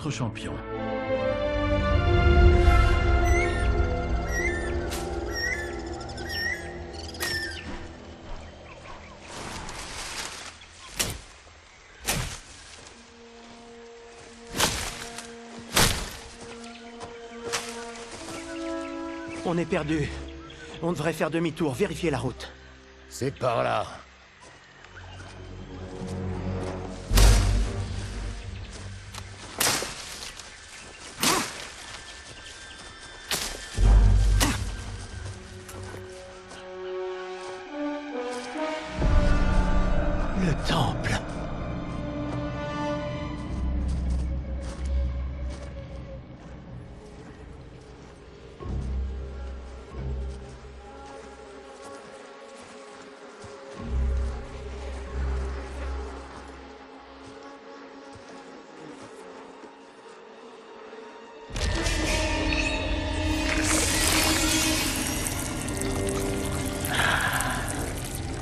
notre champion. On est perdu. On devrait faire demi-tour, vérifier la route. C'est par là. Le temple.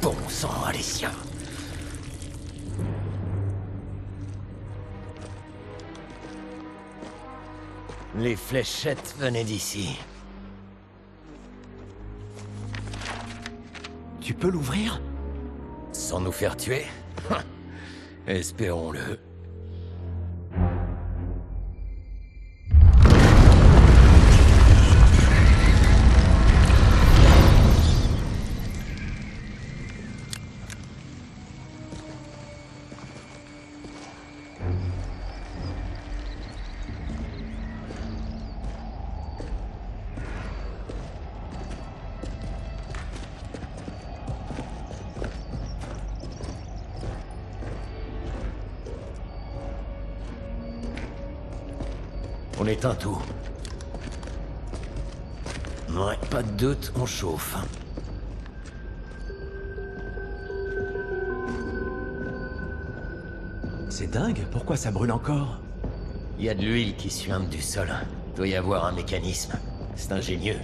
Bon sang, Alicia. Les fléchettes venaient d'ici. Tu peux l'ouvrir? Sans nous faire tuer? Espérons-le. On éteint tout. Ouais, pas de doute, on chauffe. C'est dingue, pourquoi ça brûle encore? Il y a de l'huile qui suinte du sol. Doit y avoir un mécanisme. C'est ingénieux.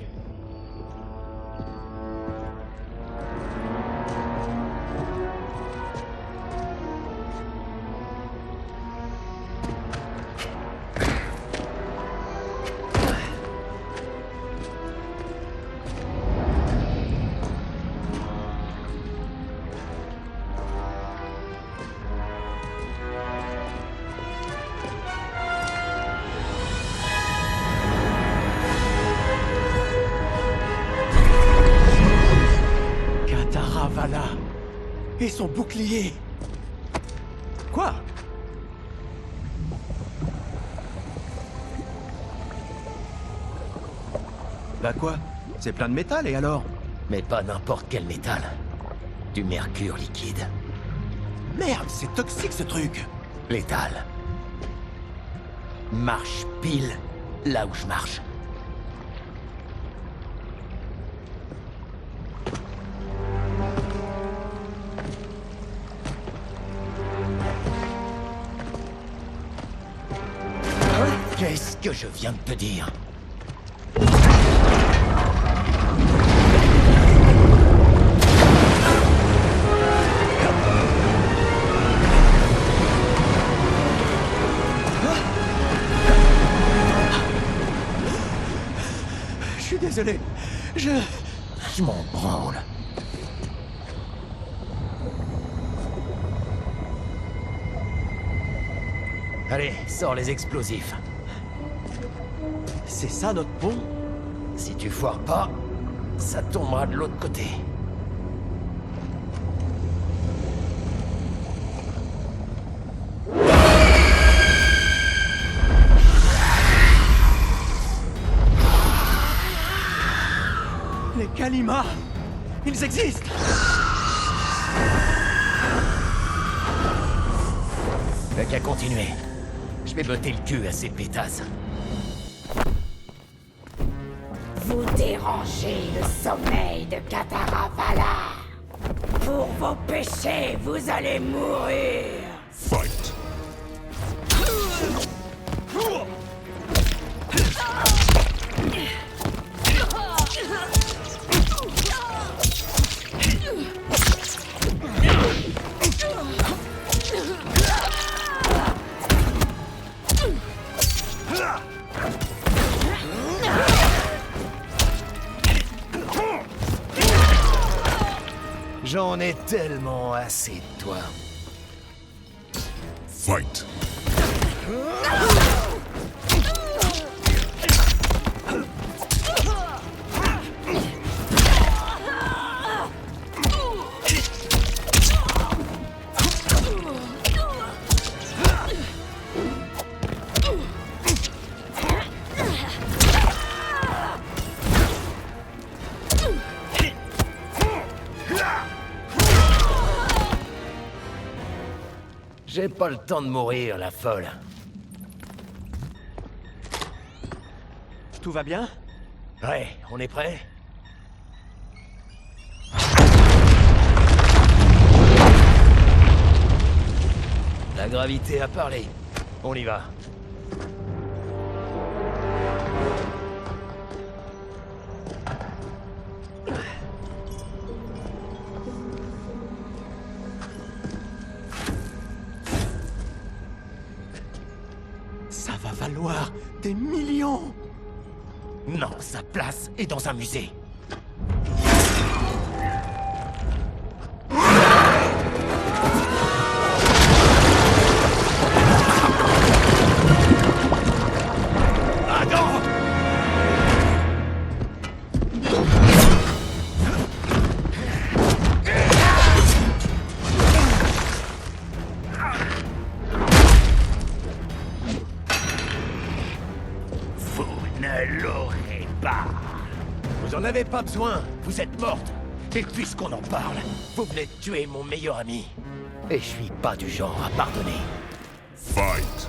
Katara et son bouclier. Quoi? Bah quoi? C'est plein de métal et alors? Mais pas n'importe quel métal. Du mercure liquide. Merde, c'est toxique ce truc. Létal. Marche pile là où je marche. Qu'est-ce que je viens de te dire? Je suis désolé. Je m'en branle. Allez, sors les explosifs. C'est ça notre pont? Si tu foires pas, ça tombera de l'autre côté. Les Kalima! Ils existent! Y'a qu'à continuer. Je vais botter le cul à ces pétasses. Vous dérangez le sommeil de Katara Vala. Pour vos péchés, vous allez mourir. Fight! J'en ai tellement assez de toi. Fight. J'ai pas le temps de mourir, la folle. Tout va bien? Ouais, on est prêt? La gravité a parlé. On y va. Ça va valoir des millions! Non, sa place est dans un musée. Ah non! Vous ne l'aurez pas. Vous en avez pas besoin. Vous êtes morte. Et puisqu'on en parle, vous venez de tuer mon meilleur ami. Et je suis pas du genre à pardonner. Fight.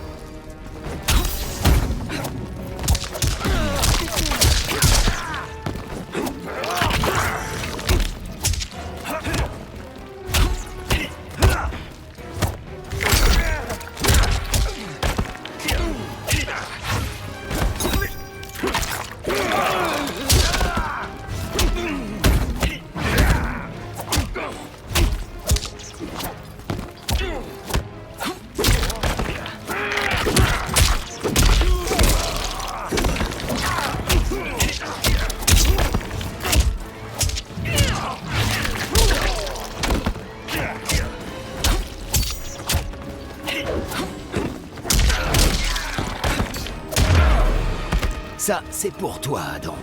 Ça, c'est pour toi, Adam.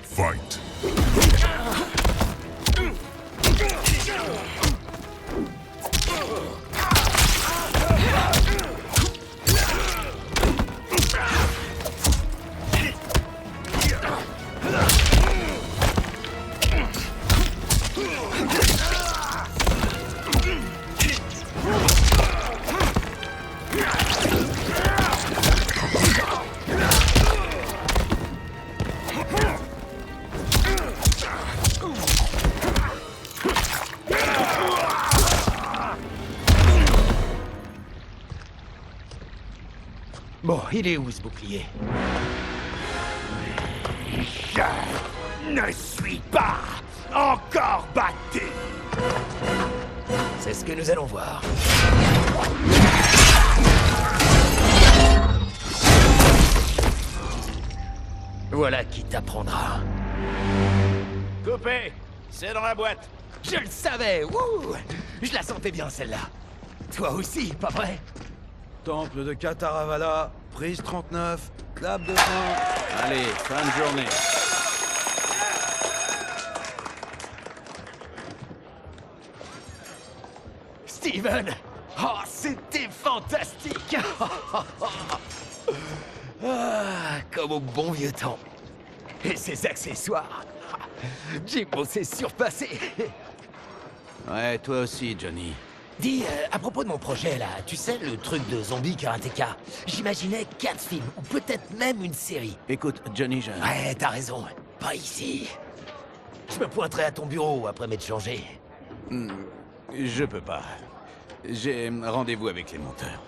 Fight. Bon, il est où ce bouclier? Je ne suis pas encore battu. C'est ce que nous allons voir. Voilà qui t'apprendra. Coupé! C'est dans la boîte! Je le savais, wouh! Je la sentais bien celle-là. Toi aussi, pas vrai? Temple de Kataravala, prise 39, clap de fin. Allez, fin de journée. Steven! Oh, c'était fantastique! Ah, comme au bon vieux temps. Et ces accessoires. J'ai bossé surpassé. Ouais, toi aussi, Johnny. Dis, à propos de mon projet là, tu sais, le truc de zombie karatéka, j'imaginais 4 films, ou peut-être même une série. Écoute, Johnny, je... Ouais, t'as raison. Pas ici. Je me pointerai à ton bureau après m'être changé. Je peux pas. J'ai rendez-vous avec les monteurs.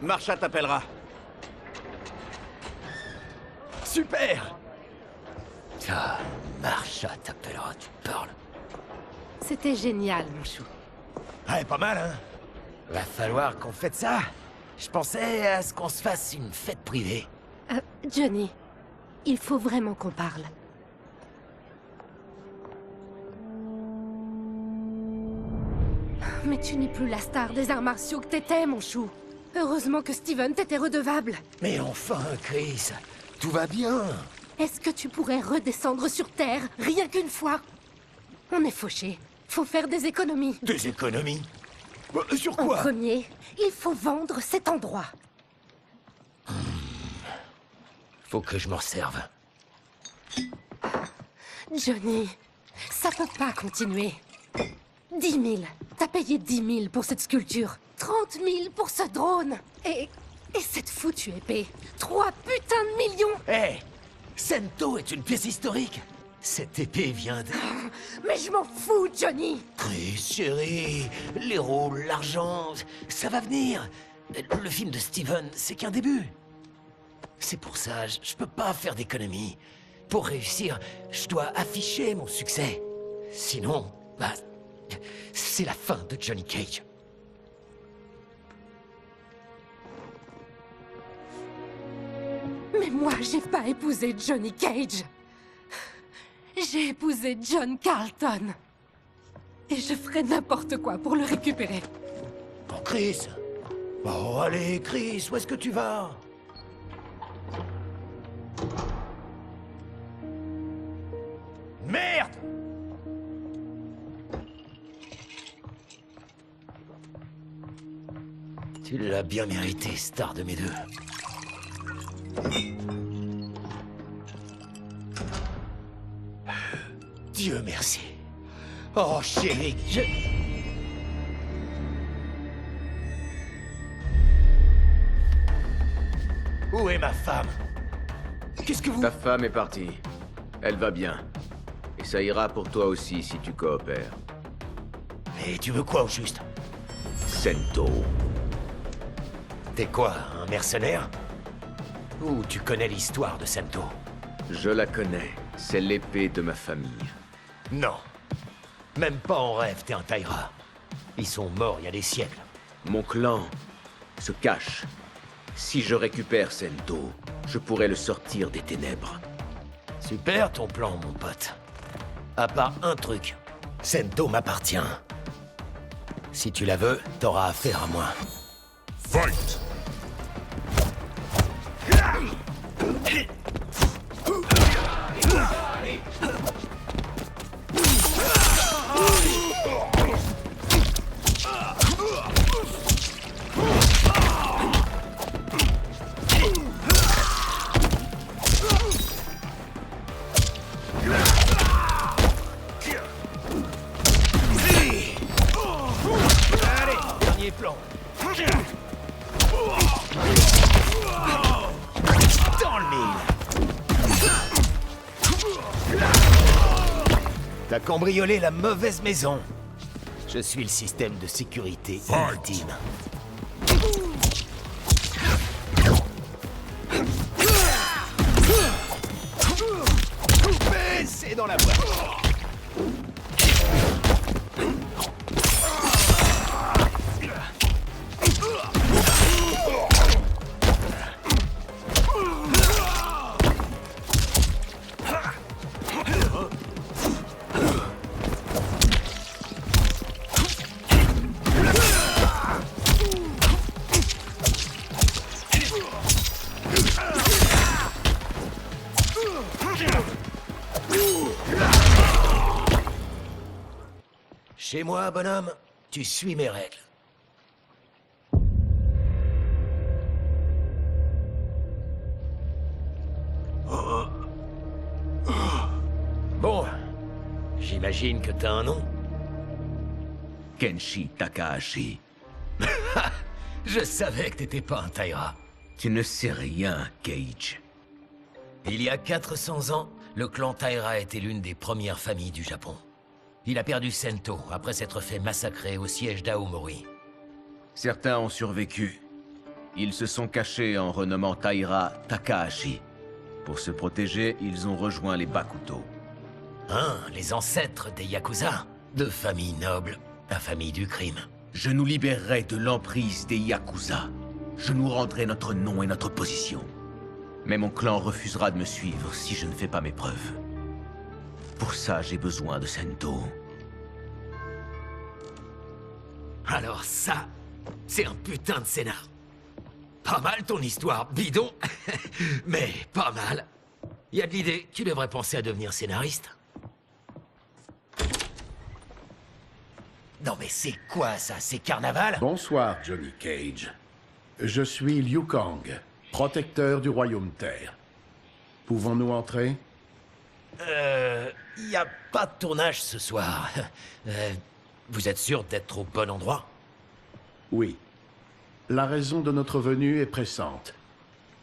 Marsha t'appellera. Super! Ah, Marsha t'appellera, tu parles. C'était génial, mon chou. Ouais, pas mal, hein? Va falloir qu'on fête ça. Je pensais à ce qu'on se fasse une fête privée. Johnny, il faut vraiment qu'on parle. Mais tu n'es plus la star des arts martiaux que t'étais, mon chou. Heureusement que Steven t'était redevable. Mais enfin, Chris, tout va bien. Est-ce que tu pourrais redescendre sur Terre, rien qu'une fois? On est fauchés. Faut faire des économies. Des économies? Sur En quoi? premier, il faut vendre cet endroit. Faut que je m'en serve. Johnny, ça peut pas continuer. 10 000. T'as payé 10 000 pour cette sculpture. 30 000 pour ce drone. Et cette foutue épée. 3 putains de millions. Hé! Sento est une pièce historique. Cette épée vient de... Mais je m'en fous, Johnny. Chris, chérie, les rôles, l'argent, ça va venir. Le film de Steven, c'est qu'un début. C'est pour ça, je peux pas faire d'économie. Pour réussir, je dois afficher mon succès. Sinon, c'est la fin de Johnny Cage. Mais moi, j'ai pas épousé Johnny Cage. J'ai épousé John Carlton. Et je ferai n'importe quoi pour le récupérer. Oh, Chris! Oh, allez, Chris, où est-ce que tu vas? Merde! Tu l'as bien mérité, star de mes deux. Dieu merci. Oh, chérie, Où est ma femme? Qu'est-ce que vous... Ta femme est partie. Elle va bien. Et ça ira pour toi aussi si tu coopères. Mais tu veux quoi au juste? Sento. T'es quoi, un mercenaire? Ou tu connais l'histoire de Sento? Je la connais. C'est l'épée de ma famille. Non. Même pas en rêve, t'es un Taira. Ils sont morts il y a des siècles. Mon clan se cache. Si je récupère Sento, je pourrai le sortir des ténèbres. Super ton plan, mon pote. À part un truc. Sento m'appartient. Si tu la veux, t'auras affaire à moi. Fight! Allez, dernier plan. Dans le mille. T'as cambriolé la mauvaise maison. Je suis le système de sécurité ultime. C'est dans la boîte. Chez moi, bonhomme, tu suis mes règles. Bon, j'imagine que t'as un nom. Kenshi Takahashi. Je savais que t'étais pas un Taira. Tu ne sais rien, Cage. Il y a 400 ans, le clan Taira était l'une des premières familles du Japon. Il a perdu Sento après s'être fait massacrer au siège d'Aomori. Certains ont survécu. Ils se sont cachés en renommant Taira Takahashi. Pour se protéger, ils ont rejoint les Bakuto. Hein, les ancêtres des Yakuza? De famille noble, la famille du crime. Je nous libérerai de l'emprise des Yakuza. je nous rendrai notre nom et notre position. Mais mon clan refusera de me suivre si je ne fais pas mes preuves. Pour ça, j'ai besoin de Sento. Alors ça, c'est un putain de scénar. Pas mal ton histoire, bidon. Mais pas mal. Y a de l'idée, tu devrais penser à devenir scénariste. Non mais c'est quoi ça? C'est carnaval? Bonsoir, Johnny Cage. Je suis Liu Kang, protecteur du Royaume Terre. Pouvons-nous entrer? Y a pas de tournage ce soir. Vous êtes sûr d'être au bon endroit? Oui. La raison de notre venue est pressante.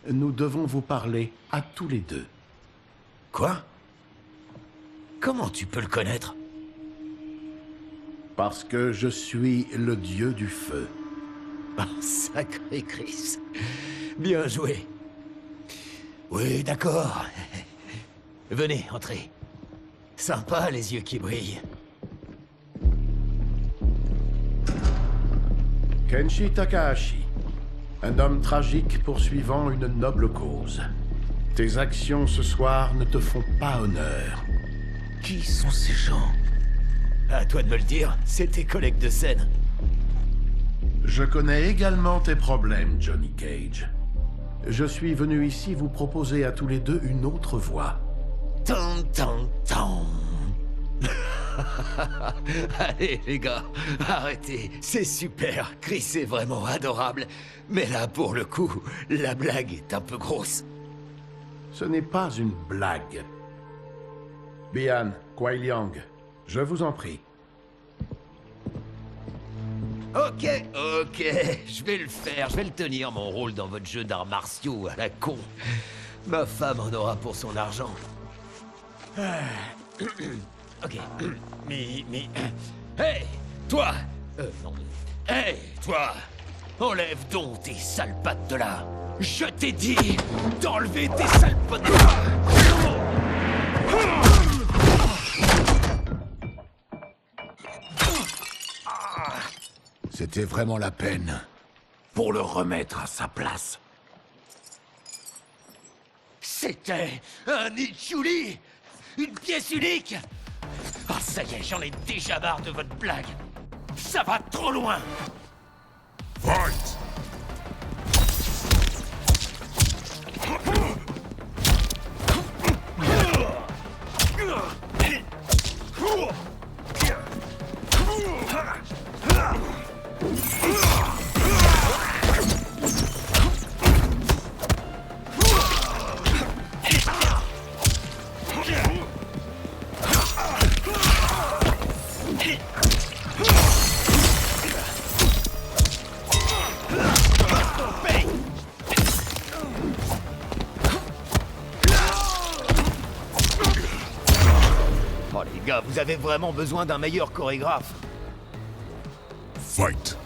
Nous devons vous parler à tous les deux. Quoi? Comment tu peux le connaître? Parce que je suis le dieu du feu. Oh, sacré Chris. Bien joué. Oui, d'accord. Venez, entrez. Sympa, les yeux qui brillent. Kenshi Takahashi, un homme tragique poursuivant une noble cause. Tes actions ce soir ne te font pas honneur. Qui sont ces gens? À toi de me le dire, c'est tes collègues de scène. Je connais également tes problèmes, Johnny Cage. Je suis venu ici vous proposer à tous les deux une autre voie. Tant, tant, tant. Allez, les gars, arrêtez. C'est super. Chris est vraiment adorable. Mais là, pour le coup, la blague est un peu grosse. Ce n'est pas une blague. Bian, Kuai Liang, je vous en prie. Ok, je vais le faire. Je vais le tenir, mon rôle dans votre jeu d'arts martiaux à la con. Ma femme en aura pour son argent. Ok. Mais... Hey, toi non. Hey, toi! Enlève donc tes sales pattes de là! Je t'ai dit d'enlever tes sales pattes de là! C'était vraiment la peine pour le remettre à sa place. C'était un Nichuli! Une pièce unique! Ah, ça y est, j'en ai déjà marre de votre blague! Ça va trop loin! Fight! Oh les gars, vous avez vraiment besoin d'un meilleur chorégraphe. Fight!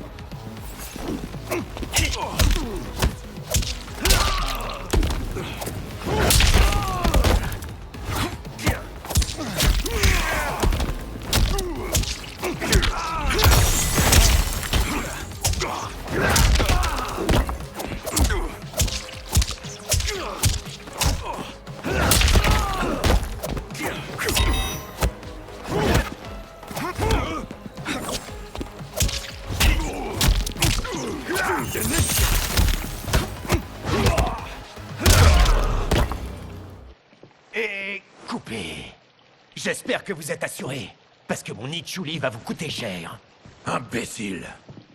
Et coupé. J'espère que vous êtes assurés, parce que mon Nichuli va vous coûter cher. Imbécile!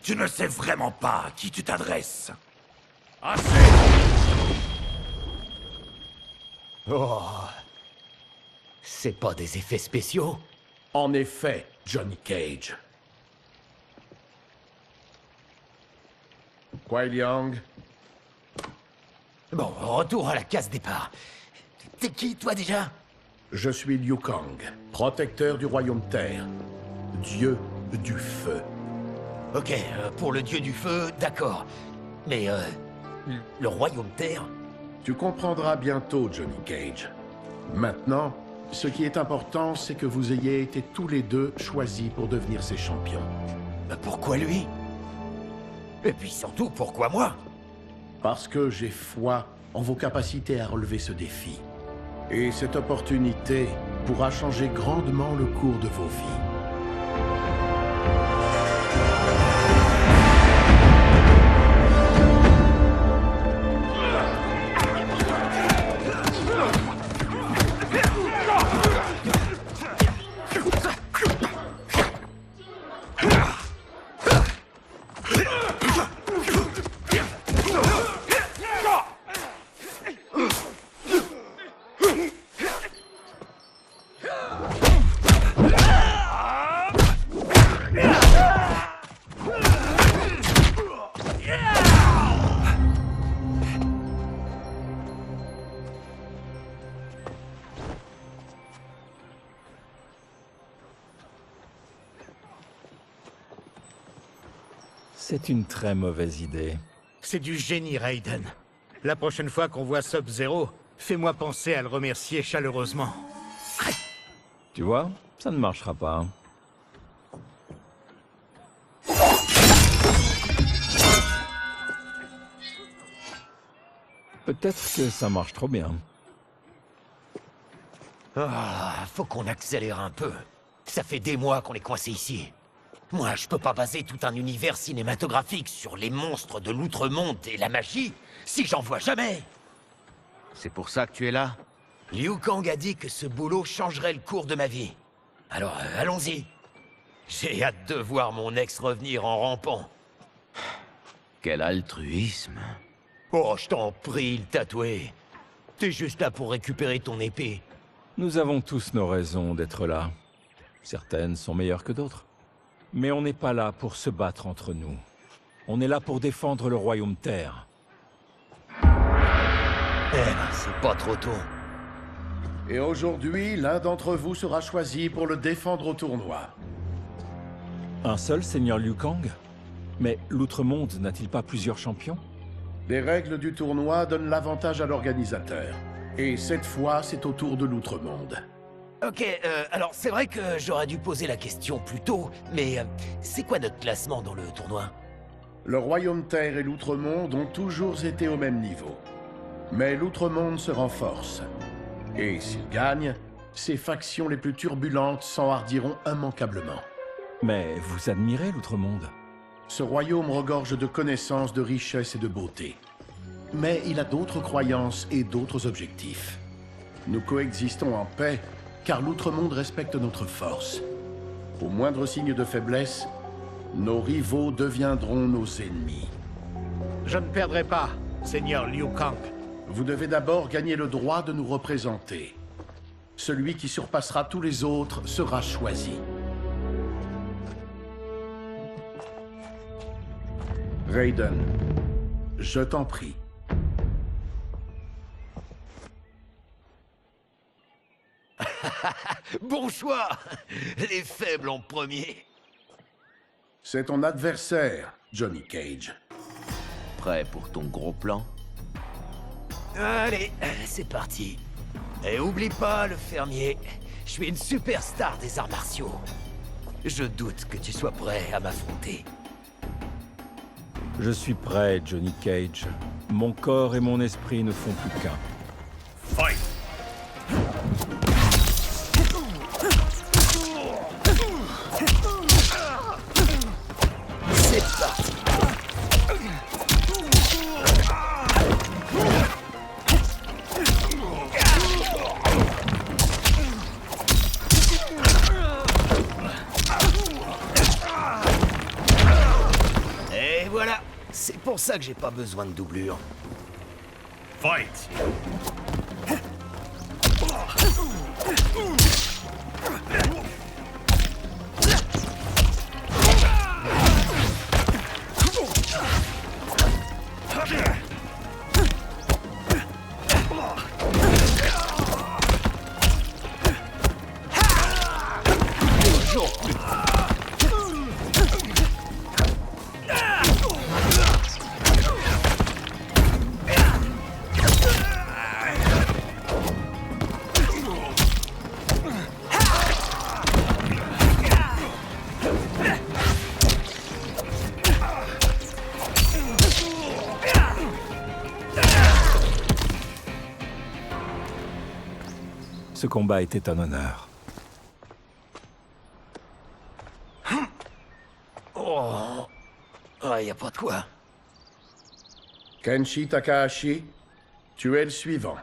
Tu ne sais vraiment pas à qui tu t'adresses. Oh. C'est pas des effets spéciaux? En effet, Johnny Cage. Kuai Liang, Bon, retour à la case départ. T'es qui, toi, déjà? je suis Liu Kang, protecteur du Royaume Terre. Dieu du feu. Ok, pour le dieu du feu, d'accord. Mais, le royaume terre? Tu comprendras bientôt, Johnny Cage. Maintenant, ce qui est important, c'est que vous ayez été tous les deux choisis pour devenir ses champions. Pourquoi lui? Et puis surtout, pourquoi moi? Parce que j'ai foi en vos capacités à relever ce défi. Et cette opportunité pourra changer grandement le cours de vos vies. C'est une très mauvaise idée. C'est du génie, Raiden. La prochaine fois qu'on voit Sub-Zero, fais-moi penser à le remercier chaleureusement. Tu vois, ça ne marchera pas. Peut-être que ça marche trop bien. Ah, faut qu'on accélère un peu. Ça fait des mois qu'on est coincé ici. Moi, je peux pas baser tout un univers cinématographique sur les monstres de l'outre-monde et la magie si j'en vois jamais. C'est pour ça que tu es là? Liu Kang a dit que ce boulot changerait le cours de ma vie. Alors, allons-y. J'ai hâte de voir mon ex revenir en rampant. Quel altruisme. Oh, je t'en prie, le tatoué. T'es juste là pour récupérer ton épée. Nous avons tous nos raisons d'être là. Certaines sont meilleures que d'autres. Mais on n'est pas là pour se battre entre nous. On est là pour défendre le Royaume Terre. Eh ben, c'est pas trop tôt. Et aujourd'hui, l'un d'entre vous sera choisi pour le défendre au tournoi. Un seul Seigneur Liu Kang? Mais l'Outre-Monde n'a-t-il pas plusieurs champions? Les règles du tournoi donnent l'avantage à l'organisateur. Et cette fois, c'est au tour de l'Outre-Monde. Ok, alors c'est vrai que j'aurais dû poser la question plus tôt, mais c'est quoi notre classement dans le tournoi? Le Royaume Terre et l'Outre-Monde ont toujours été au même niveau. Mais l'Outre-Monde se renforce. Et s'il gagne, ses factions les plus turbulentes s'enhardiront immanquablement. Mais vous admirez l'Outre-Monde? Ce royaume regorge de connaissances, de richesses et de beauté. Mais il a d'autres croyances et d'autres objectifs. Nous coexistons en paix, car l'Outre-Monde respecte notre force. Au moindre signe de faiblesse, nos rivaux deviendront nos ennemis. Je ne perdrai pas, Seigneur Liu Kang. Vous devez d'abord gagner le droit de nous représenter. Celui qui surpassera tous les autres sera choisi. Raiden, je t'en prie. Bon choix. Les faibles en premier. C'est ton adversaire, Johnny Cage. Prêt pour ton gros plan? Allez, c'est parti. Et oublie pas, le fermier, je suis une superstar des arts martiaux. Je doute que tu sois prêt à m'affronter. Je suis prêt, Johnny Cage. Mon corps et mon esprit ne font plus qu'un. Fight! C'est parti. Et voilà, c'est pour ça que j'ai pas besoin de doublure. Fight! Toujours plus. Ce combat était un honneur. Oh, y a pas de quoi. Kenshi Takahashi, tu es le suivant.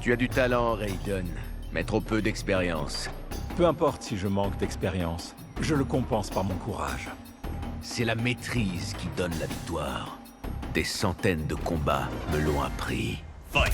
Tu as du talent, Raiden, mais trop peu d'expérience. Peu importe si je manque d'expérience, je le compense par mon courage. C'est la maîtrise qui donne la victoire. Des centaines de combats me l'ont appris. Fight!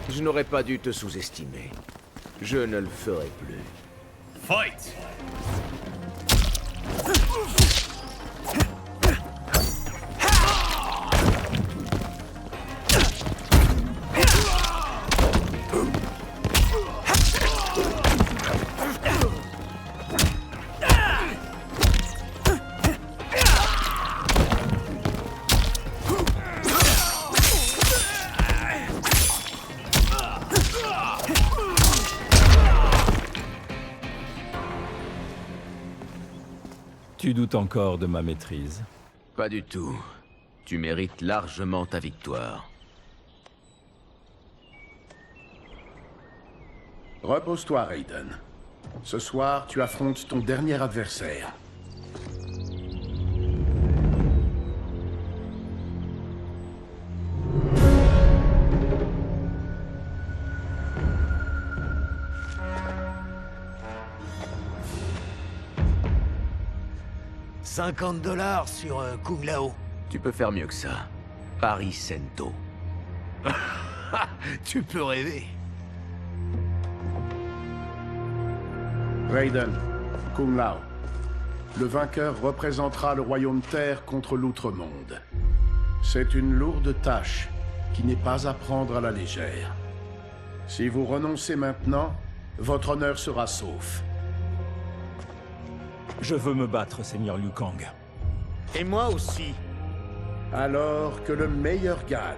Je n'aurais pas dû te sous-estimer. Je ne le ferai plus. Fight! Tu doutes encore de ma maîtrise? Pas du tout. Tu mérites largement ta victoire. Repose-toi, Raiden. Ce soir, tu affrontes ton dernier adversaire. $50 sur Kung Lao. Tu peux faire mieux que ça. Paris Sento. Tu peux rêver. Raiden, Kung Lao. Le vainqueur représentera le royaume Terre contre l'Outre-Monde. C'est une lourde tâche qui n'est pas à prendre à la légère. Si vous renoncez maintenant, votre honneur sera sauf. Je veux me battre, Seigneur Liu Kang. Et moi aussi. Alors que le meilleur gagne.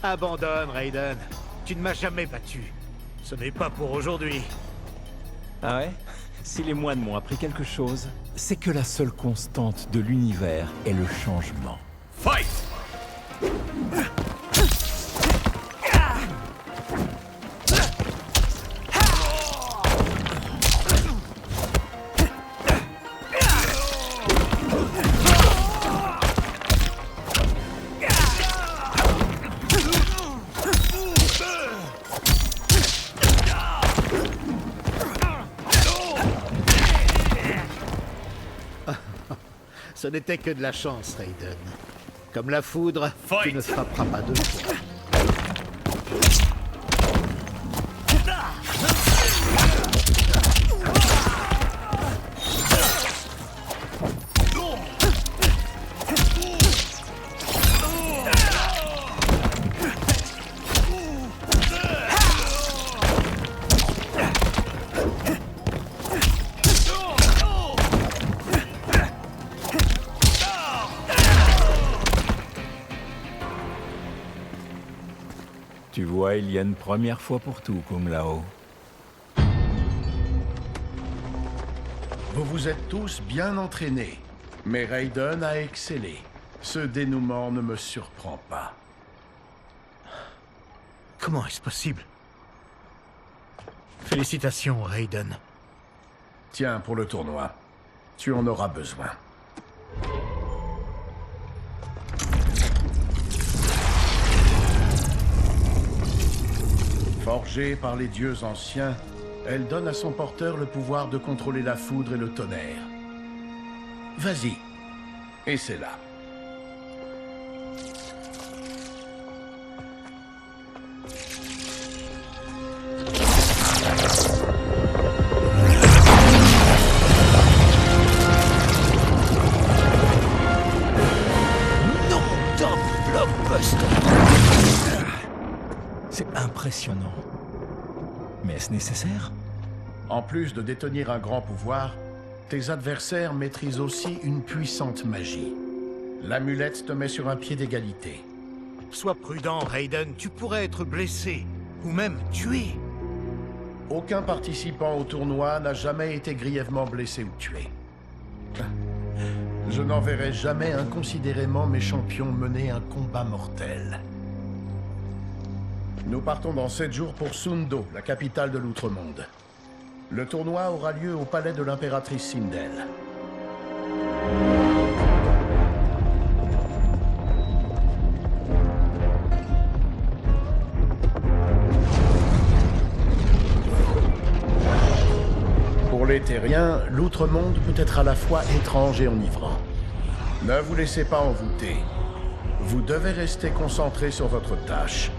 Abandonne, Raiden. Tu ne m'as jamais battu. Ce n'est pas pour aujourd'hui. Ah ouais? Si les moines m'ont appris quelque chose, c'est que la seule constante de l'univers est le changement. Fight! Ce n'était que de la chance, Raiden. Comme la foudre, Fight. tu ne frapperas pas deux fois. Tu vois, il y a une première fois pour tout, Kung Lao. Vous vous êtes tous bien entraînés, mais Raiden a excellé. Ce dénouement ne me surprend pas. Comment est-ce possible? Félicitations, Raiden. Tiens, pour le tournoi, tu en auras besoin. Forgée par les dieux anciens, elle donne à son porteur le pouvoir de contrôler la foudre et le tonnerre. Vas-y, et c'est là. C'est impressionnant. Mais est-ce nécessaire? En plus de détenir un grand pouvoir, tes adversaires maîtrisent aussi une puissante magie. L'amulette te met sur un pied d'égalité. Sois prudent, Raiden, tu pourrais être blessé, ou même tué. Aucun participant au tournoi n'a jamais été grièvement blessé ou tué. Je n'enverrai jamais inconsidérément mes champions mener un combat mortel. Nous partons dans 7 jours pour Sundo, la capitale de l'Outre-Monde. Le tournoi aura lieu au palais de l'impératrice Sindel. Pour les terriens, l'Outre-Monde peut être à la fois étrange et enivrant. Ne vous laissez pas envoûter. Vous devez rester concentré sur votre tâche.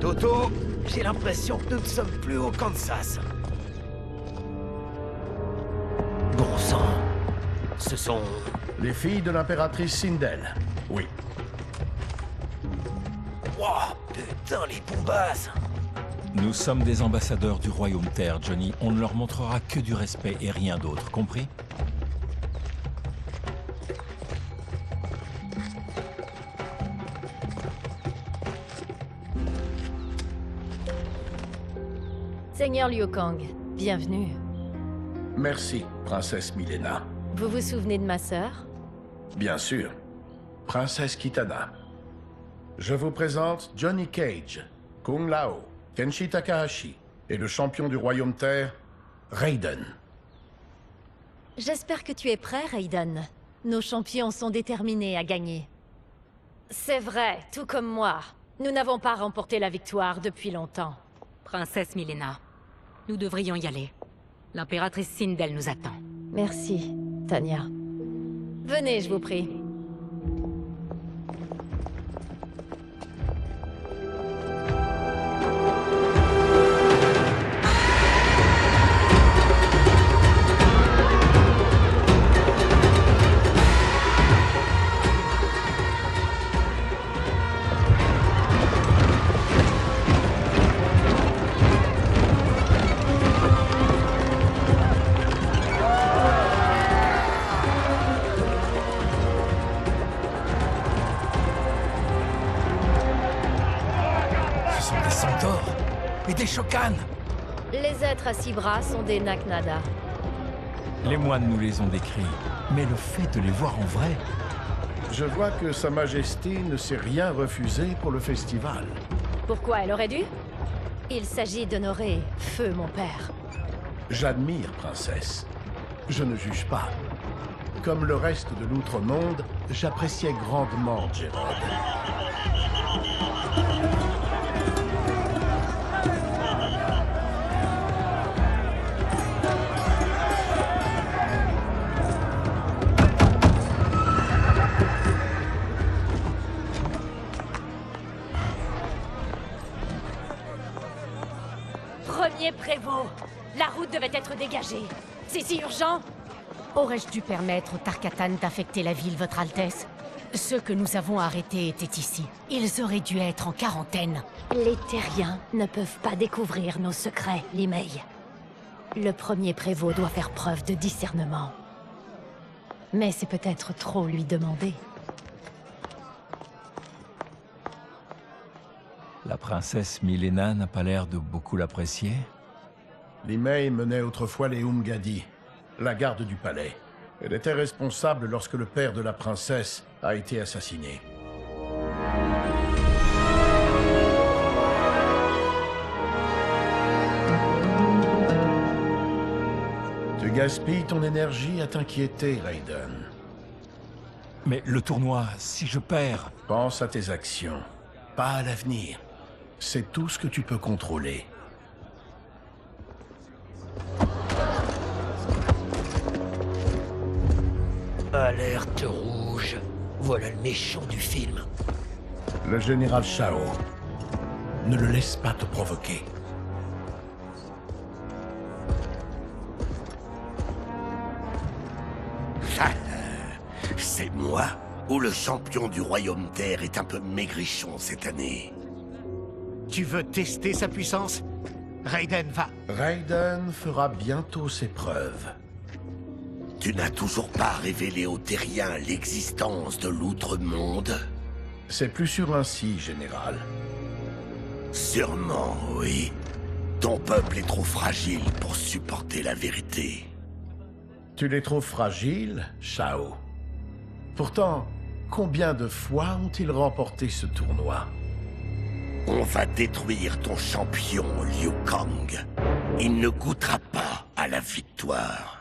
Toto, j'ai l'impression que nous ne sommes plus au Kansas. Bon sang, ce sont... Les filles de l'impératrice Sindel. Oui. Wow, putain, les bombasses! Nous sommes des ambassadeurs du Royaume Terre, Johnny. On ne leur montrera que du respect et rien d'autre, compris? Seigneur Liu Kang, bienvenue. Merci, princesse Milena. Vous vous souvenez de ma sœur? Bien sûr. Princesse Kitana. Je vous présente Johnny Cage, Kung Lao, Kenshi Takahashi et le champion du Royaume Terre, Raiden. J'espère que tu es prêt, Raiden. Nos champions sont déterminés à gagner. C'est vrai, tout comme moi. Nous n'avons pas remporté la victoire depuis longtemps. Princesse Milena, nous devrions y aller. L'impératrice Sindel nous attend. Merci, Tanya. Venez, je vous prie. Et des Shokan! Les êtres à 6 bras sont des Naknada. Les moines nous les ont décrits, mais le fait de les voir en vrai... Je vois que Sa Majesté ne s'est rien refusé pour le festival. Pourquoi elle aurait dû? Il s'agit d'honorer Feu, mon père. J'admire, princesse. Je ne juge pas. Comme le reste de l'Outre-Monde, j'appréciais grandement Jerome. Premier prévôt, la route devait être dégagée. C'est si urgent? Aurais-je dû permettre aux Tarkatan d'affecter la ville, Votre Altesse? Ceux que nous avons arrêtés étaient ici. Ils auraient dû être en quarantaine. Les Terriens ne peuvent pas découvrir nos secrets, Limei. Le premier prévôt doit faire preuve de discernement. Mais c'est peut-être trop lui demander. La princesse Milena n'a pas l'air de beaucoup l'apprécier. Limei menait autrefois les Umgadi, la garde du palais. Elle était responsable lorsque le père de la princesse a été assassiné. Tu gaspilles ton énergie à t'inquiéter, Raiden. Mais le tournoi, si je perds... Pense à tes actions, pas à l'avenir. C'est tout ce que tu peux contrôler. Alerte rouge. Voilà le méchant du film. Le général Shao. Ne le laisse pas te provoquer. C'est moi, ou le champion du Royaume Terre est un peu maigrichon cette année. Tu veux tester sa puissance? Raiden va... Raiden fera bientôt ses preuves. Tu n'as toujours pas révélé aux Terriens l'existence de l'Outre-Monde? C'est plus sûr ainsi, général. Sûrement, oui. Ton peuple est trop fragile pour supporter la vérité. Tu l'es trop fragile, Shao. Pourtant, combien de fois ont-ils remporté ce tournoi? On va détruire ton champion, Liu Kang. Il ne goûtera pas à la victoire.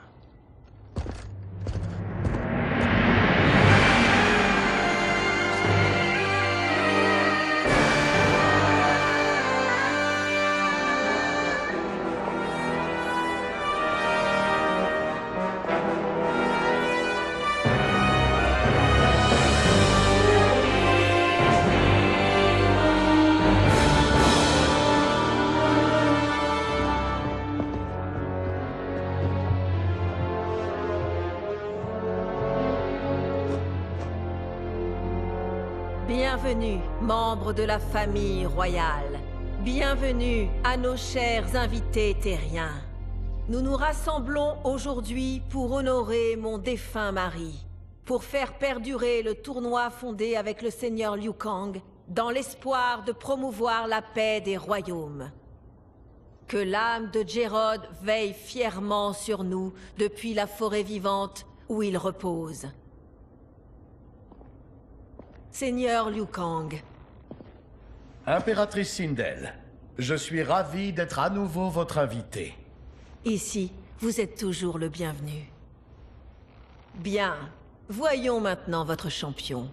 Bienvenue, membres de la famille royale. Bienvenue à nos chers invités terriens. Nous nous rassemblons aujourd'hui pour honorer mon défunt mari, pour faire perdurer le tournoi fondé avec le seigneur Liu Kang, dans l'espoir de promouvoir la paix des royaumes. Que l'âme de Jerrod veille fièrement sur nous depuis la forêt vivante où il repose. Seigneur Liu Kang. Impératrice Sindel, je suis ravi d'être à nouveau votre invité. Ici, vous êtes toujours le bienvenu. Bien, voyons maintenant votre champion.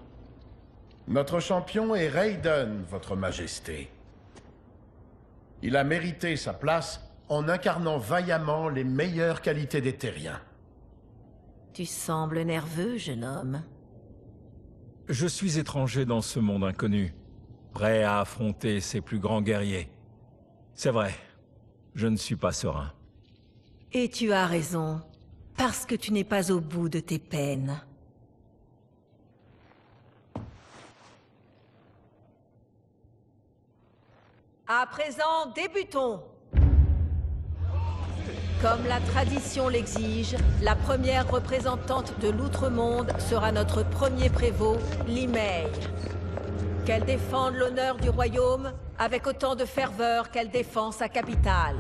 Notre champion est Raiden, votre majesté. Il a mérité sa place en incarnant vaillamment les meilleures qualités des terriens. Tu sembles nerveux, jeune homme. Je suis étranger dans ce monde inconnu, prêt à affronter ses plus grands guerriers. C'est vrai, je ne suis pas serein. Et tu as raison, parce que tu n'es pas au bout de tes peines. À présent, débutons. Comme la tradition l'exige, la première représentante de l'Outre-Monde sera notre premier prévôt, Li Mei. Qu'elle défende l'honneur du royaume avec autant de ferveur qu'elle défend sa capitale.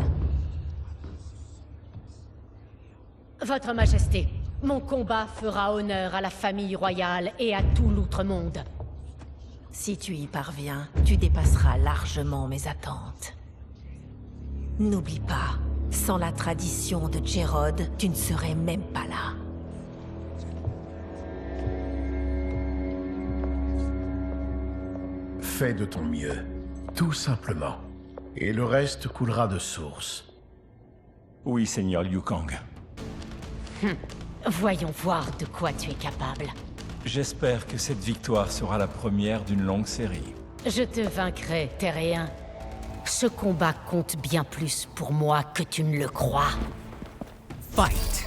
Votre Majesté, mon combat fera honneur à la famille royale et à tout l'Outre-Monde. Si tu y parviens, tu dépasseras largement mes attentes. N'oublie pas, sans la tradition de Jerrod, tu ne serais même pas là. Fais de ton mieux, tout simplement. Et le reste coulera de source. Oui, Seigneur Liu Kang. Voyons voir de quoi tu es capable. J'espère que cette victoire sera la première d'une longue série. Je te vaincrai, Terrien. Ce combat compte bien plus pour moi que tu ne le crois. Fight!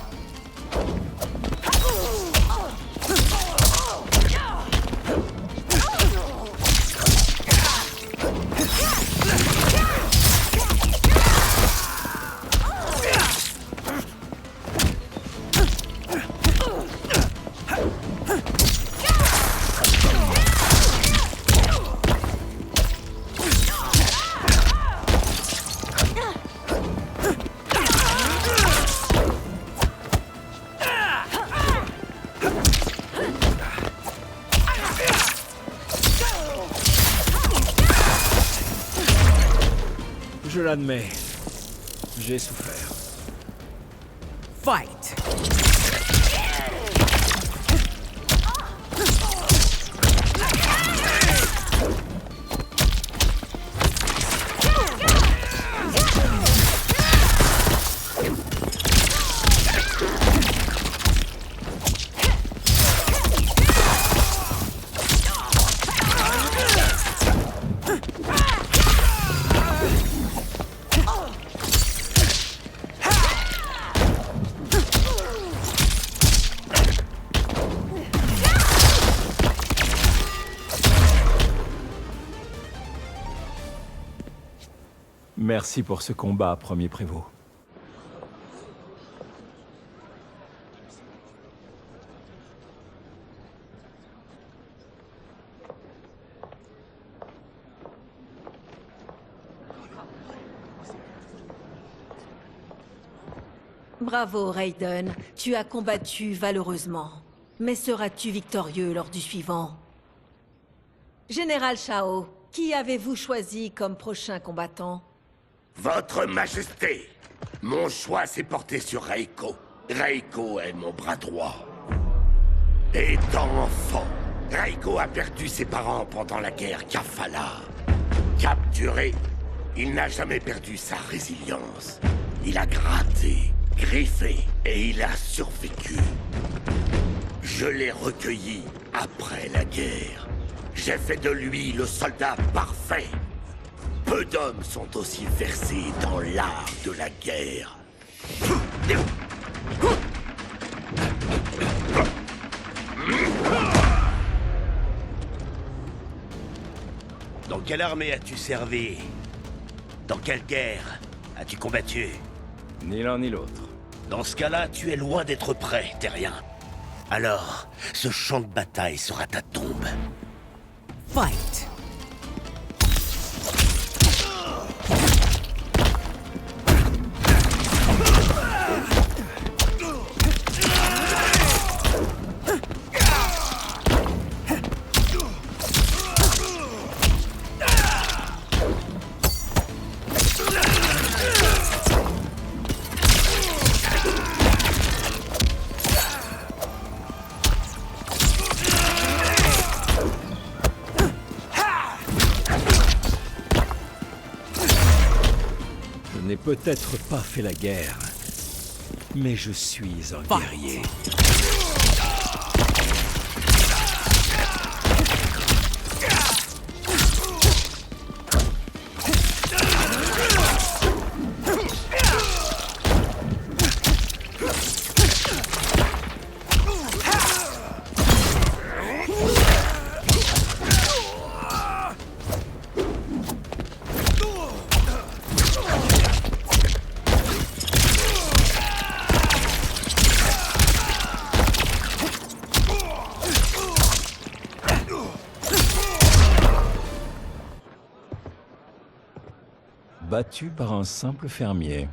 Je l'admets, j'ai souffert. Fight! Merci pour ce combat, premier prévôt. Bravo, Raiden. Tu as combattu valeureusement. Mais seras-tu victorieux lors du suivant? Général Shao, qui avez-vous choisi comme prochain combattant? Votre Majesté, mon choix s'est porté sur Reiko. Reiko est mon bras droit. Étant enfant, Reiko a perdu ses parents pendant la guerre Kafala. Capturé, il n'a jamais perdu sa résilience. Il a gratté, griffé, et il a survécu. Je l'ai recueilli après la guerre. J'ai fait de lui le soldat parfait. Peu d'hommes sont aussi versés dans l'art de la guerre. Dans quelle armée as-tu servi? Dans quelle guerre as-tu combattu? Ni l'un ni l'autre. Dans ce cas-là, tu es loin d'être prêt, Terrien. Alors, ce champ de bataille sera ta tombe. Fight! Je n'ai peut-être pas fait la guerre, mais je suis un guerrier. Battu par un simple fermier.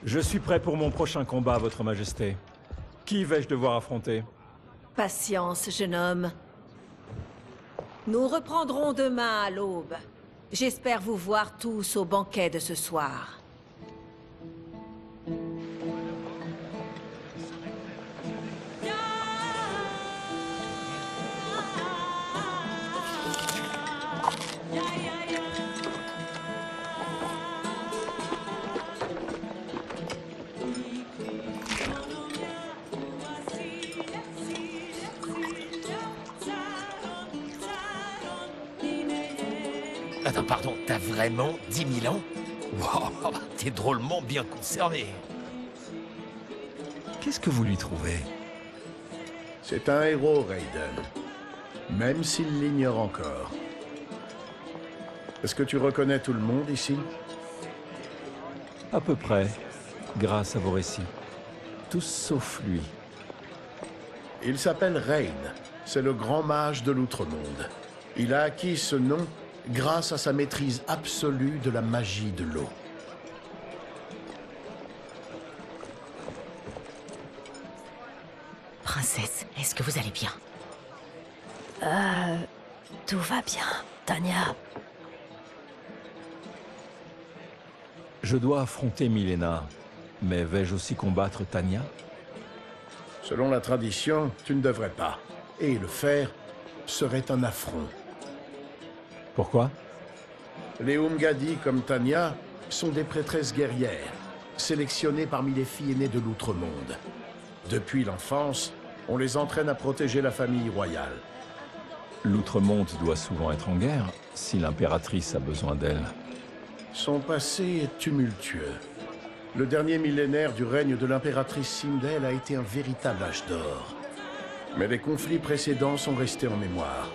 Je suis prêt pour mon prochain combat, Votre Majesté. Qui vais-je devoir affronter? Patience, jeune homme. Nous reprendrons demain à l'aube. J'espère vous voir tous au banquet de ce soir. Attends, pardon, t'as vraiment 10 000 ans? Wow, t'es drôlement bien conservé. Qu'est-ce que vous lui trouvez? C'est un héros, Raiden. Même s'il l'ignore encore. Est-ce que tu reconnais tout le monde ici? À peu près, grâce à vos récits. Tous sauf lui. Il s'appelle Rain. C'est le grand mage de l'Outre-Monde. Il a acquis ce nom grâce à sa maîtrise absolue de la magie de l'eau. Princesse, est-ce que vous allez bien? Tout va bien, Tanya. Je dois affronter Mileena, mais vais-je aussi combattre Tanya? Selon la tradition, tu ne devrais pas. Et le faire serait un affront. Pourquoi? Les Umgadi, comme Tanya, sont des prêtresses guerrières, sélectionnées parmi les filles aînées de l'Outre-Monde. Depuis l'enfance, on les entraîne à protéger la famille royale. L'Outre-Monde doit souvent être en guerre, si l'impératrice a besoin d'elle. Son passé est tumultueux. Le dernier millénaire du règne de l'impératrice Sindel a été un véritable âge d'or. Mais les conflits précédents sont restés en mémoire.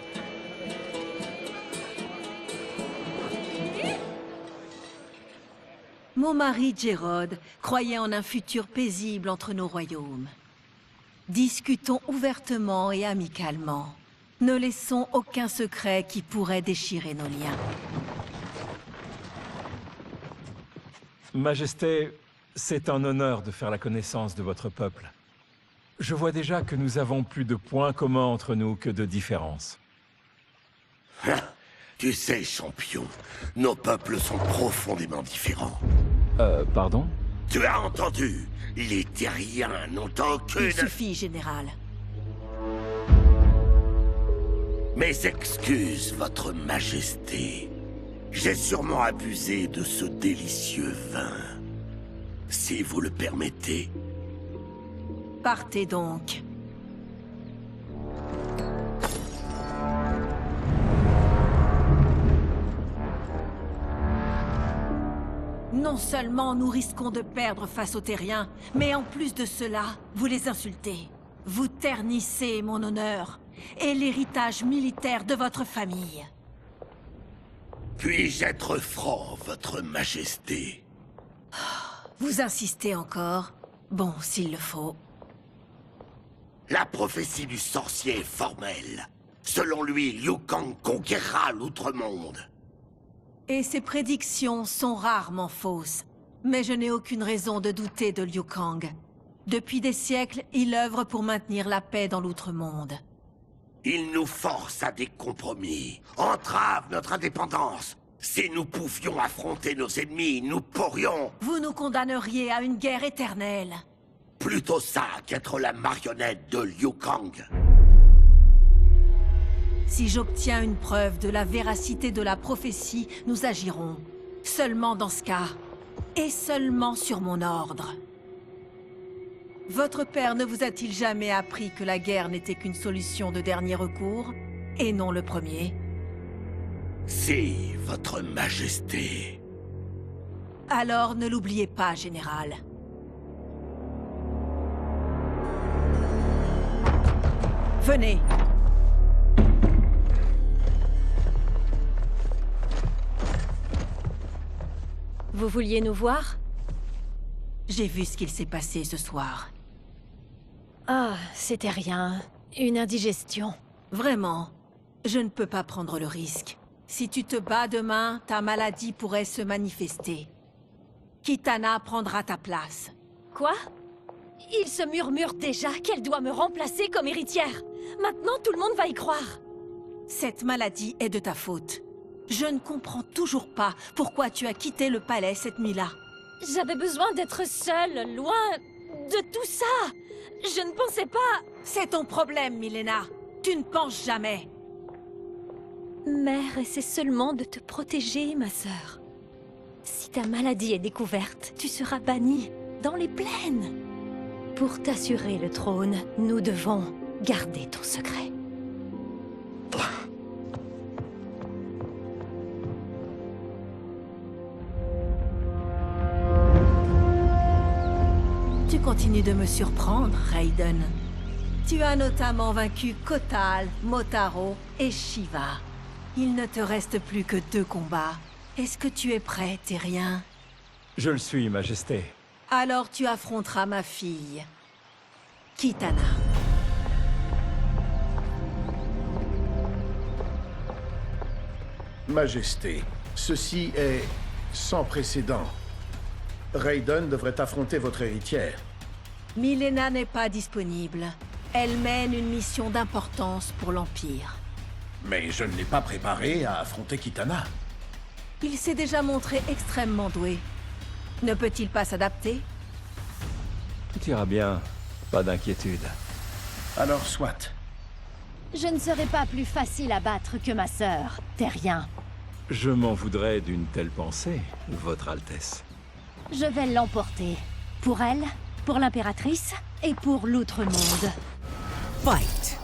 Mon mari Gérod croyait en un futur paisible entre nos royaumes. Discutons ouvertement et amicalement. Ne laissons aucun secret qui pourrait déchirer nos liens. Majesté, c'est un honneur de faire la connaissance de votre peuple. Je vois déjà que nous avons plus de points communs entre nous que de différences. Tu sais, champion, nos peuples sont profondément différents. Pardon? Tu as entendu? Les terriens n'ont aucune... Il suffit, général. Mes excuses, votre majesté. J'ai sûrement abusé de ce délicieux vin. Si vous le permettez. Partez donc. Non seulement nous risquons de perdre face aux terriens, mais en plus de cela, vous les insultez. Vous ternissez mon honneur et l'héritage militaire de votre famille. Puis-je être franc, votre majesté? Vous insistez encore? Bon, s'il le faut. La prophétie du sorcier est formelle. Selon lui, Liu Kang conquérera l'Outre-Monde. Et ces prédictions sont rarement fausses. Mais je n'ai aucune raison de douter de Liu Kang. Depuis des siècles, il œuvre pour maintenir la paix dans l'Outre-Monde. Il nous force à des compromis, entrave notre indépendance. Si nous pouvions affronter nos ennemis, nous pourrions... Vous nous condamneriez à une guerre éternelle. Plutôt ça qu'être la marionnette de Liu Kang. Si j'obtiens une preuve de la véracité de la prophétie, nous agirons. Seulement dans ce cas. Et seulement sur mon ordre. Votre père ne vous a-t-il jamais appris que la guerre n'était qu'une solution de dernier recours, et non le premier? Si, votre majesté. Alors ne l'oubliez pas, général. Venez. Vous vouliez nous voir? J'ai vu ce qu'il s'est passé ce soir. Ah, c'était rien. Une indigestion. Vraiment, je ne peux pas prendre le risque. Si tu te bats demain, ta maladie pourrait se manifester. Kitana prendra ta place. Quoi? Il se murmure déjà qu'elle doit me remplacer comme héritière. Maintenant, tout le monde va y croire. Cette maladie est de ta faute. Je ne comprends toujours pas pourquoi tu as quitté le palais cette nuit-là. J'avais besoin d'être seule, loin de tout ça. Je ne pensais pas... C'est ton problème, Mileena. Tu ne penses jamais. Mère essaie seulement de te protéger, ma sœur. Si ta maladie est découverte, tu seras bannie dans les plaines. Pour t'assurer le trône, nous devons garder ton secret. Tu continues de me surprendre, Raiden. Tu as notamment vaincu Kotal, Motaro et Shiva. Il ne te reste plus que 2 combats. Est-ce que tu es prêt, Terrien? Je le suis, Majesté. Alors tu affronteras ma fille, Kitana. Majesté, ceci est sans précédent. Raiden devrait affronter votre héritière. Mileena n'est pas disponible. Elle mène une mission d'importance pour l'Empire. Mais je ne l'ai pas préparé à affronter Kitana. Il s'est déjà montré extrêmement doué. Ne peut-il pas s'adapter? Tout ira bien, pas d'inquiétude. Alors soit. Je ne serai pas plus facile à battre que ma sœur, Terrien. Je m'en voudrais d'une telle pensée, Votre Altesse. Je vais l'emporter. Pour elle, pour l'impératrice et pour l'Outre-Monde. Fight!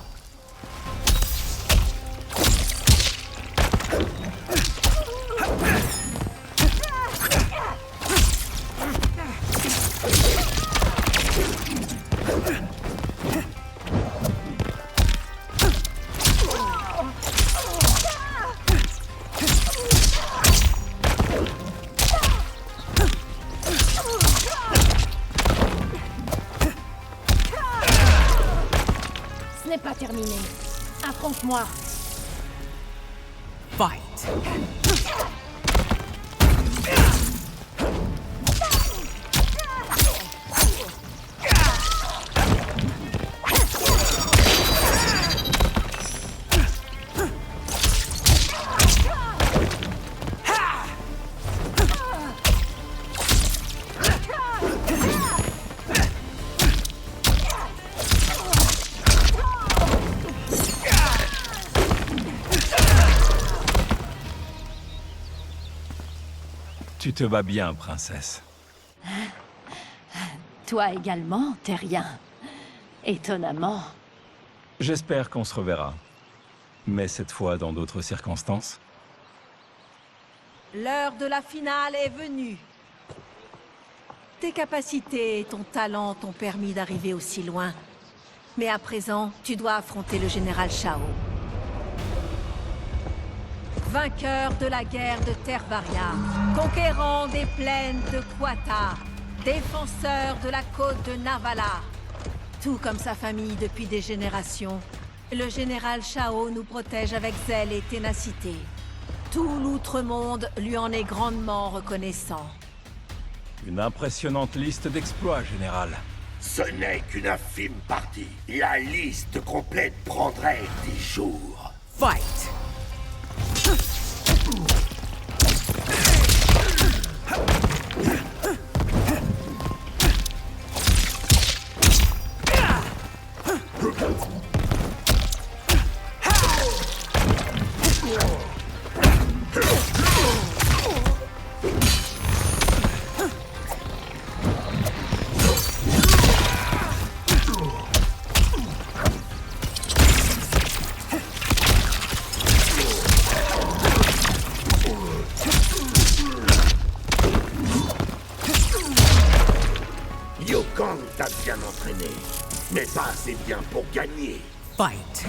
terminé. Affronte-moi. Fight. Tu te bats bien, princesse. Toi également, Terrien. Étonnamment. J'espère qu'on se reverra. Mais cette fois dans d'autres circonstances. L'heure de la finale est venue. Tes capacités et ton talent t'ont permis d'arriver aussi loin. Mais à présent, tu dois affronter le général Shao. Vainqueur de la guerre de Tervaria, conquérant des plaines de Quata, défenseur de la côte de Navala. Tout comme sa famille depuis des générations, le général Shao nous protège avec zèle et ténacité. Tout l'outre-monde lui en est grandement reconnaissant. Une impressionnante liste d'exploits, général. Ce n'est qu'une infime partie. La liste complète prendrait des jours. Fight. Liu Kang t'a bien entraîné, mais pas assez bien pour gagner. Fight.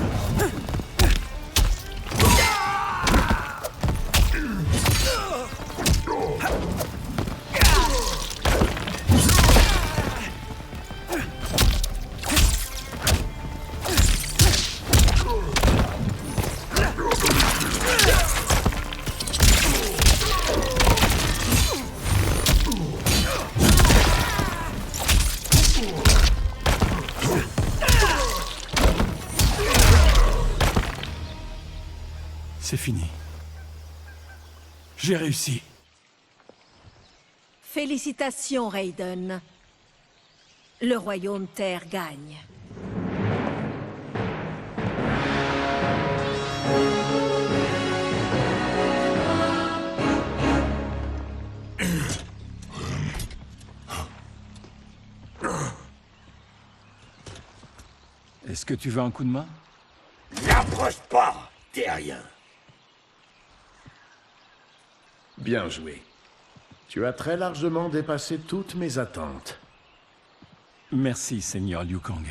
C'est fini. J'ai réussi. Félicitations, Raiden. Le royaume Terre gagne. Est-ce que tu veux un coup de main? N'approche pas, Terrien. Bien joué. Tu as très largement dépassé toutes mes attentes. Merci, Seigneur Liu Kang.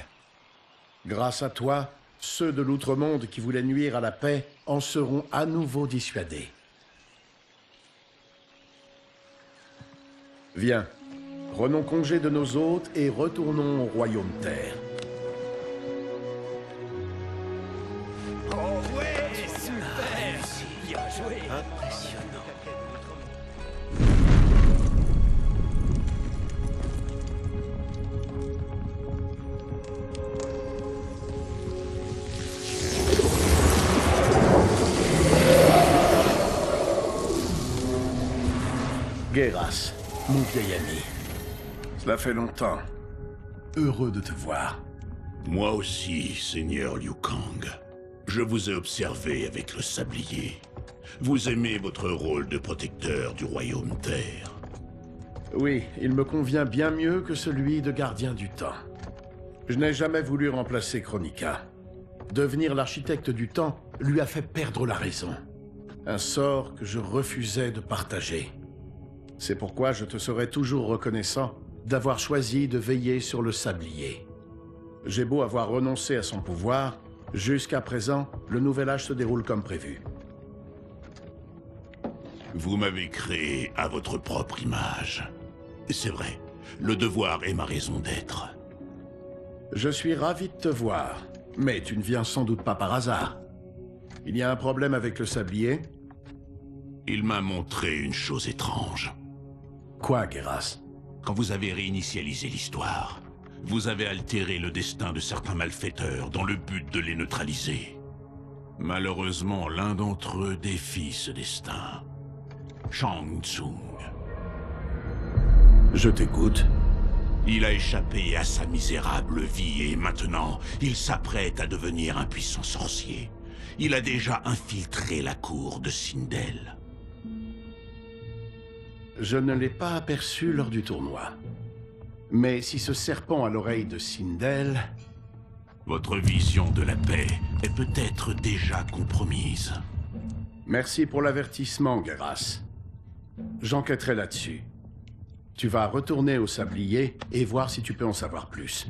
Grâce à toi, ceux de l'Outre-Monde qui voulaient nuire à la paix en seront à nouveau dissuadés. Viens, prenons congé de nos hôtes et retournons au royaume Terre. Oh ouais, super. Bien joué. Impressionnant. Geras, mon vieil ami. Cela fait longtemps. Heureux de te voir. Moi aussi, Seigneur Liu Kang. Je vous ai observé avec le sablier. Vous aimez votre rôle de protecteur du royaume Terre. Oui, il me convient bien mieux que celui de gardien du temps. Je n'ai jamais voulu remplacer Kronika. Devenir l'architecte du temps lui a fait perdre la raison. Un sort que je refusais de partager. C'est pourquoi je te serai toujours reconnaissant d'avoir choisi de veiller sur le sablier. J'ai beau avoir renoncé à son pouvoir, jusqu'à présent, le nouvel âge se déroule comme prévu. Vous m'avez créé à votre propre image. C'est vrai, le devoir est ma raison d'être. Je suis ravi de te voir, Mais tu ne viens sans doute pas par hasard. Il y a un problème avec le sablier? Il m'a montré une chose étrange. Quoi, Geras? Quand vous avez réinitialisé l'histoire, vous avez altéré le destin de certains malfaiteurs dans le but de les neutraliser. Malheureusement, l'un d'entre eux défie ce destin. Shang Tsung. Je t'écoute. Il a échappé à sa misérable vie et maintenant, il s'apprête à devenir un puissant sorcier. Il a déjà infiltré la cour de Sindel. Je ne l'ai pas aperçu lors du tournoi. Mais si ce serpent a l'oreille de Sindel... Votre vision de la paix est peut-être déjà compromise. Merci pour l'avertissement, Geras. J'enquêterai là-dessus. Tu vas retourner au sablier et voir si tu peux en savoir plus.